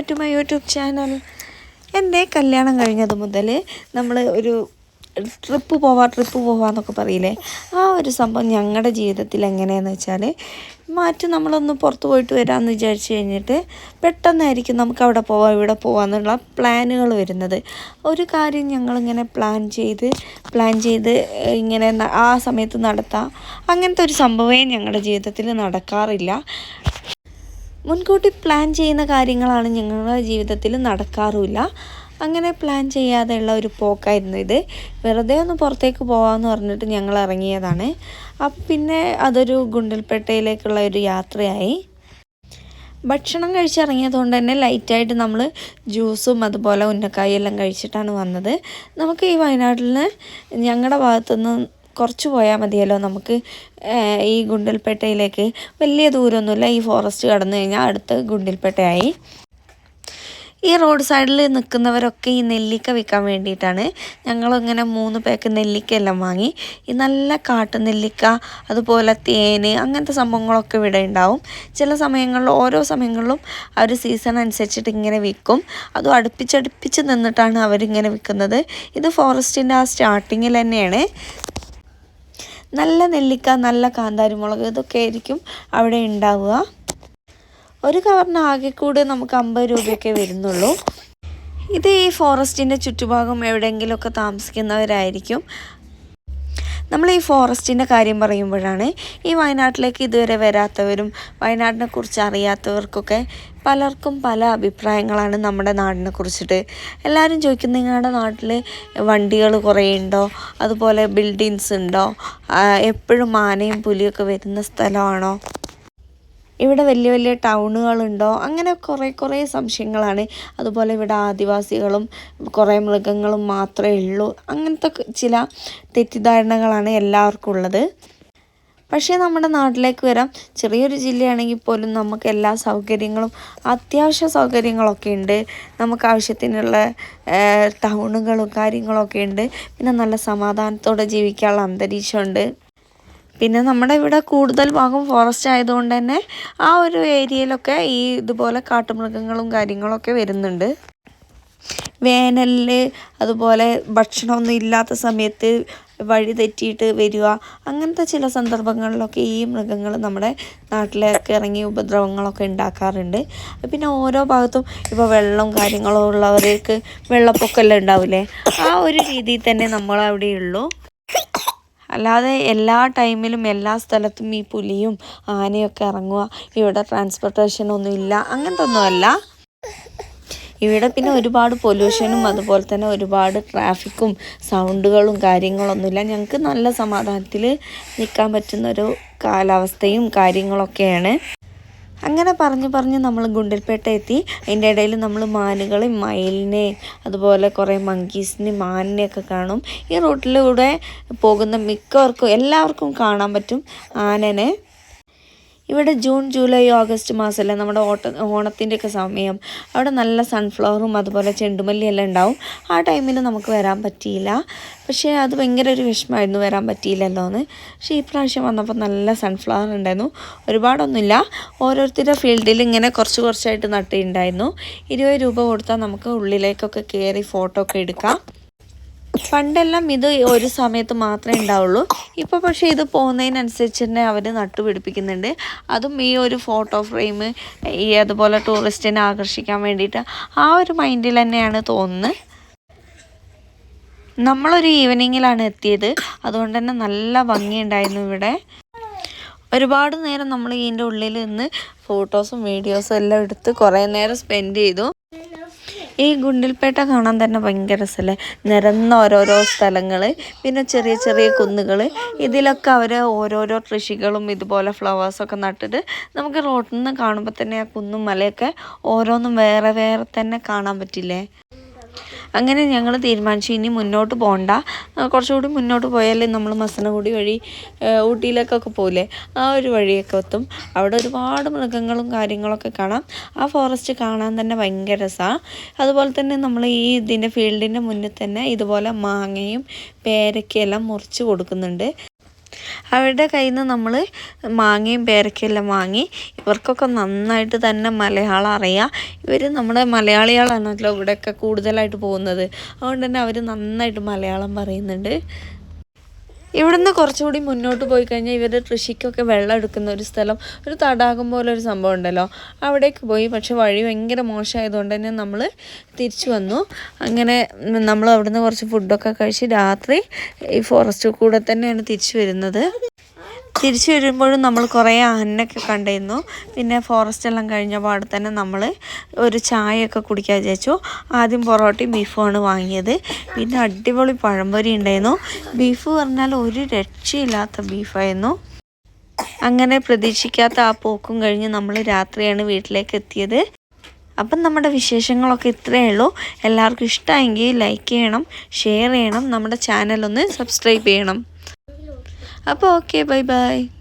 To my YouTube channel. എൻ്റെ കല്യാണം കഴിഞ്ഞത് മുതൽ നമ്മൾ ഒരു ട്രിപ്പ് പോവാന്നൊക്കെ പറയില്ലേ, ആ ഒരു സംഭവം ഞങ്ങളുടെ ജീവിതത്തിൽ എങ്ങനെയാണെന്ന് വെച്ചാൽ നമ്മളൊന്ന് പുറത്ത് പോയിട്ട് വരാമെന്ന് വിചാരിച്ച് കഴിഞ്ഞിട്ട് പെട്ടെന്നായിരിക്കും നമുക്ക് അവിടെ പോവാം ഇവിടെ പോവാമെന്നുള്ള പ്ലാനുകൾ വരുന്നത്. ഒരു കാര്യം ഞങ്ങളിങ്ങനെ പ്ലാൻ ചെയ്ത് ഇങ്ങനെ ആ സമയത്ത് നടത്താം, അങ്ങനത്തെ ഒരു സംഭവമേ ഞങ്ങളുടെ ജീവിതത്തിൽ നടക്കാറില്ല. മുൻകൂട്ടി പ്ലാൻ ചെയ്യുന്ന കാര്യങ്ങളാണ് ഞങ്ങളുടെ ജീവിതത്തിൽ നടക്കാറുമില്ല. അങ്ങനെ പ്ലാൻ ചെയ്യാതെയുള്ള ഒരു പോക്കായിരുന്നു ഇത്. വെറുതെ ഒന്ന് പുറത്തേക്ക് പോകാമെന്ന് പറഞ്ഞിട്ട് ഞങ്ങൾ ഇറങ്ങിയതാണ്. അപ്പം പിന്നെ അതൊരു ഗുണ്ടൽപേട്ടയിലേക്കുള്ള ഒരു യാത്രയായി. ഭക്ഷണം കഴിച്ചിറങ്ങിയതുകൊണ്ട് തന്നെ ലൈറ്റായിട്ട് നമ്മൾ ജ്യൂസും അതുപോലെ ഉന്നക്കായും എല്ലാം കഴിച്ചിട്ടാണ് വന്നത്. നമുക്ക് ഈ വയനാട്ടിൽ ഞങ്ങളുടെ ഭാഗത്തുനിന്ന് കുറച്ച് പോയാൽ മതിയല്ലോ നമുക്ക് ഈ ഗുണ്ടൽപേട്ടയിലേക്ക്. വലിയ ദൂരമൊന്നുമില്ല, ഈ ഫോറസ്റ്റ് കടന്നു കഴിഞ്ഞാൽ അടുത്ത് ഗുണ്ടൽപേട്ടയായി. ഈ റോഡ് സൈഡിൽ നിൽക്കുന്നവരൊക്കെ ഈ നെല്ലിക്ക വിൽക്കാൻ വേണ്ടിയിട്ടാണ്. ഞങ്ങളിങ്ങനെ 3 പാക്ക് നെല്ലിക്ക എല്ലാം വാങ്ങി. ഈ നല്ല കാട്ടുനെല്ലിക്ക അതുപോലെ തേന് അങ്ങനത്തെ സംഭവങ്ങളൊക്കെ ഇവിടെ ഉണ്ടാവും. ചില സമയങ്ങളിൽ ഓരോ സമയങ്ങളിലും അവർ സീസൺ അനുസരിച്ചിട്ട് ഇങ്ങനെ വിൽക്കും. അതും അടുപ്പിച്ചടുപ്പിച്ച് നിന്നിട്ടാണ് അവരിങ്ങനെ വിൽക്കുന്നത്. ഇത് ഫോറസ്റ്റിൻ്റെ ആ സ്റ്റാർട്ടിങ്ങിൽ തന്നെയാണ്. നല്ല നെല്ലിക്ക, നല്ല കാന്താരിമുളക് ഇതൊക്കെ ആയിരിക്കും അവിടെ ഉണ്ടാവുക. ഒരു കവറിന് ആകെ കൂടെ നമുക്ക് 50 രൂപയൊക്കെ വരുന്നുള്ളൂ. ഇത് ഈ ഫോറസ്റ്റിൻ്റെ ചുറ്റുഭാഗം എവിടെയെങ്കിലുമൊക്കെ താമസിക്കുന്നവരായിരിക്കും. നമ്മൾ ഈ ഫോറസ്റ്റിൻ്റെ കാര്യം പറയുമ്പോഴാണ് ഈ വയനാട്ടിലേക്ക് ഇതുവരെ വരാത്തവരും വയനാടിനെ കുറിച്ച് അറിയാത്തവർക്കൊക്കെ പലർക്കും പല അഭിപ്രായങ്ങളാണ് നമ്മുടെ നാടിനെ കുറിച്ചിട്ട്. എല്ലാവരും ചോദിക്കും, നിങ്ങളുടെ നാട്ടിൽ വണ്ടികൾ കുറേ ഉണ്ടോ, അതുപോലെ ബിൽഡിങ്സ് ഉണ്ടോ, എപ്പോഴും ആനയും പുലിയൊക്കെ വരുന്ന സ്ഥലമാണോ, ഇവിടെ വലിയ വലിയ ടൗണുകളുണ്ടോ, അങ്ങനെ കുറേ സംശയങ്ങളാണ്. അതുപോലെ ഇവിടെ ആദിവാസികളും കുറേ മൃഗങ്ങളും മാത്രമേ ഉള്ളൂ, അങ്ങനത്തെ ചില തെറ്റിദ്ധാരണകളാണ് എല്ലാവർക്കും ഉള്ളത്. പക്ഷേ നമ്മുടെ നാട്ടിലേക്ക് വരാം, ചെറിയൊരു ജില്ലയാണെങ്കിൽ പോലും നമുക്ക് എല്ലാ സൗകര്യങ്ങളും അത്യാവശ്യ സൗകര്യങ്ങളൊക്കെ ഉണ്ട്. നമുക്ക് ആവശ്യത്തിനുള്ള ടൗണുകളും കാര്യങ്ങളൊക്കെ ഉണ്ട്. പിന്നെ നല്ല സമാധാനത്തോടെ ജീവിക്കാനുള്ള അന്തരീക്ഷമുണ്ട്. പിന്നെ നമ്മുടെ ഇവിടെ കൂടുതൽ ഭാഗം ഫോറസ്റ്റ് ആയതുകൊണ്ട് തന്നെ ആ ഒരു ഏരിയയിലൊക്കെ ഈ ഇതുപോലെ കാട്ടുമൃഗങ്ങളും കാര്യങ്ങളൊക്കെ വരുന്നുണ്ട്. വേനലിൽ അതുപോലെ ഭക്ഷണമൊന്നും ഇല്ലാത്ത സമയത്ത് വഴി തെറ്റിയിട്ട് വരിക, അങ്ങനത്തെ ചില സന്ദർഭങ്ങളിലൊക്കെ ഈ മൃഗങ്ങൾ നമ്മുടെ നാട്ടിലേക്ക് ഇറങ്ങി ഉപദ്രവങ്ങളൊക്കെ ഉണ്ടാക്കാറുണ്ട്. പിന്നെ ഓരോ ഭാഗത്തും ഇപ്പോൾ വെള്ളവും കാര്യങ്ങളും ഉള്ളവർക്ക് വെള്ളപ്പൊക്കമെല്ലാം ഉണ്ടാവില്ലേ, ആ ഒരു രീതിയിൽ തന്നെ നമ്മളവിടെയുള്ളൂ. അല്ലാതെ എല്ലാ ടൈമിലും എല്ലാ സ്ഥലത്തും ഈ പുലിയും ആനയൊക്കെ ഇറങ്ങുക, ഇവിടെ ട്രാൻസ്പോർട്ടേഷനൊന്നും ഇല്ല, അങ്ങനത്തെ ഒന്നുമല്ല. ഇവിടെ പിന്നെ ഒരുപാട് പൊല്യൂഷനും അതുപോലെ തന്നെ ഒരുപാട് ട്രാഫിക്കും സൗണ്ടുകളും കാര്യങ്ങളൊന്നുമില്ല. ഞങ്ങൾക്ക് നല്ല സമാധാനത്തിൽ നിൽക്കാൻ പറ്റുന്നൊരു കാലാവസ്ഥയും കാര്യങ്ങളൊക്കെയാണ്. അങ്ങനെ പറഞ്ഞ് നമ്മൾ ഗുണ്ടൽപേട്ട എത്തി. അതിൻ്റെ ഇടയിൽ നമ്മൾ മാനുകളെയും മയിലിനെ അതുപോലെ കുറേ മങ്കീസിനെയും ആനനെയൊക്കെ കാണും. ഈ റൂട്ടിലൂടെ പോകുന്ന മിക്കവർക്കും എല്ലാവർക്കും കാണാൻ പറ്റും ആനനെ. ഇവിടെ ജൂൺ ജൂലൈ ഓഗസ്റ്റ് മാസമല്ലേ നമ്മുടെ ഓണത്തിൻ്റെയൊക്കെ സമയം. അവിടെ നല്ല സൺഫ്ലവറും അതുപോലെ ചെണ്ടുമല്ലിയെല്ലാം ഉണ്ടാവും. ആ ടൈമിൽ നമുക്ക് വരാൻ പറ്റിയില്ല. പക്ഷേ അത് ഭയങ്കര ഒരു വിഷമമായിരുന്നു, വരാൻ പറ്റിയില്ലല്ലോ എന്ന്. പക്ഷേ ഈ പ്രാവശ്യം വന്നപ്പോൾ നല്ല സൺഫ്ലവർ ഉണ്ടായിരുന്നു. ഒരുപാടൊന്നുമില്ല, ഓരോരുത്തരുടെ ഫീൽഡിൽ ഇങ്ങനെ കുറച്ചായിട്ട് നട്ടിട്ടുണ്ടായിരുന്നു. 20 രൂപ കൊടുത്താൽ നമുക്ക് ഉള്ളിലേക്കൊക്കെ കയറി ഫോട്ടോ ഒക്കെ എടുക്കാം. പണ്ടെല്ലാം ഇത് ഒരു സമയത്ത് മാത്രമേ ഉണ്ടാവുള്ളൂ. ഇപ്പോൾ പക്ഷേ ഇത് പോകുന്നതിനനുസരിച്ച് തന്നെ അവർ നട്ടുപിടിപ്പിക്കുന്നുണ്ട്. അതും ഈ ഒരു ഫോട്ടോ ഫ്രെയിം ഈ അതുപോലെ ടൂറിസ്റ്റിനെ ആകർഷിക്കാൻ വേണ്ടിയിട്ട് ആ ഒരു മൈൻഡിൽ തന്നെയാണ് തോന്നുന്നത്. നമ്മളൊരു ഈവനിങ്ങിലാണ് എത്തിയത്, അതുകൊണ്ട് തന്നെ നല്ല ഭംഗിയുണ്ടായിരുന്നു ഇവിടെ. ഒരുപാട് നേരം നമ്മൾ ഇതിൻ്റെ ഉള്ളിൽ നിന്ന് ഫോട്ടോസും വീഡിയോസും എല്ലാം എടുത്ത് കുറേ നേരം സ്പെൻഡ് ചെയ്തു. ഈ ഗുണ്ടൽപേട്ട കാണാൻ തന്നെ ഭയങ്കര രസമല്ലേ, നിരന്ന ഓരോരോ സ്ഥലങ്ങൾ, പിന്നെ ചെറിയ കുന്നുകൾ, ഇതിലൊക്കെ അവർ ഓരോരോ കൃഷികളും ഇതുപോലെ ഫ്ലവേഴ്സൊക്കെ നട്ടിട്ട് നമുക്ക് റോഡിൽ നിന്ന് കാണുമ്പോൾ തന്നെ ആ കുന്നും മലയൊക്കെ ഓരോന്നും വേറെ തന്നെ കാണാൻ പറ്റില്ലേ. അങ്ങനെ ഞങ്ങൾ തീരുമാനിച്ചു ഇനി മുന്നോട്ട് പോകണ്ട, കുറച്ചുകൂടി മുന്നോട്ട് പോയാൽ നമ്മൾ മസനഗുഡി വഴി ഊട്ടിയിലേക്കൊക്കെ പോകില്ലേ, ആ ഒരു വഴിയൊക്കെ എത്തും. അവിടെ ഒരുപാട് മൃഗങ്ങളും കാര്യങ്ങളൊക്കെ കാണാം. ആ ഫോറസ്റ്റ് കാണാൻ തന്നെ ഭയങ്കര രസമാണ്. അതുപോലെ തന്നെ നമ്മൾ ഈ ഇതിൻ്റെ ഫീൽഡിൻ്റെ മുന്നിൽ തന്നെ ഇതുപോലെ മാങ്ങയും പേരയ്ക്കയെല്ലാം മുറിച്ച് കൊടുക്കുന്നുണ്ട്. അവരുടെ കയ്യിൽ നിന്ന് നമ്മൾ മാങ്ങയും പേരക്കയെല്ലാം വാങ്ങി. ഇവർക്കൊക്കെ നന്നായിട്ട് തന്നെ മലയാളം അറിയാം. ഇവർ നമ്മുടെ മലയാളികളാണല്ലോ ഇവിടെയൊക്കെ കൂടുതലായിട്ട് പോകുന്നത്. അതുകൊണ്ട് തന്നെ അവർ നന്നായിട്ട് മലയാളം പറയുന്നുണ്ട്. ഇവിടുന്ന് കുറച്ചുകൂടി മുന്നോട്ട് പോയി കഴിഞ്ഞാൽ ഇവരുടെ കൃഷിക്കൊക്കെ വെള്ളം എടുക്കുന്ന ഒരു സ്ഥലം, ഒരു തടാകം പോലെ ഒരു സംഭവം ഉണ്ടല്ലോ, അവിടേക്ക് പോയി. പക്ഷെ വഴി ഭയങ്കര മോശമായതുകൊണ്ട് തന്നെ നമ്മൾ തിരിച്ചു വന്നു. അങ്ങനെ നമ്മൾ അവിടുന്ന് കുറച്ച് ഫുഡൊക്കെ കഴിച്ച് രാത്രി ഈ ഫോറസ്റ്റ് കൂടെ തന്നെയാണ് തിരിച്ചു വരുന്നത്. തിരിച്ചു വരുമ്പോഴും നമ്മൾ കുറേ ആനയൊക്കെ കണ്ടിരുന്നു. പിന്നെ ഫോറസ്റ്റ് എല്ലാം കഴിഞ്ഞ പാടെ തന്നെ നമ്മൾ ഒരു ചായയൊക്കെ കുടിക്കാൻ വിചാരിച്ചു. ആദ്യം പൊറോട്ടയും ബീഫുമാണ് വാങ്ങിയത്. പിന്നെ അടിപൊളി പഴംപൊരി ഉണ്ടായിരുന്നു. ബീഫ് പറഞ്ഞാൽ ഒരു രക്ഷയില്ലാത്ത ബീഫായിരുന്നു. അങ്ങനെ പ്രതീക്ഷിക്കാത്ത ആ പോക്കും കഴിഞ്ഞ് നമ്മൾ രാത്രിയാണ് വീട്ടിലേക്ക് എത്തിയത്. അപ്പം നമ്മുടെ വിശേഷങ്ങളൊക്കെ ഇത്രയേ ഉള്ളൂ. എല്ലാവർക്കും ഇഷ്ടമായെങ്കിൽ ലൈക്ക് ചെയ്യണം, ഷെയർ ചെയ്യണം, നമ്മുടെ ചാനലൊന്ന് സബ്സ്ക്രൈബ് ചെയ്യണം. അപ്പോൾ ഓക്കെ, ബൈ ബൈ.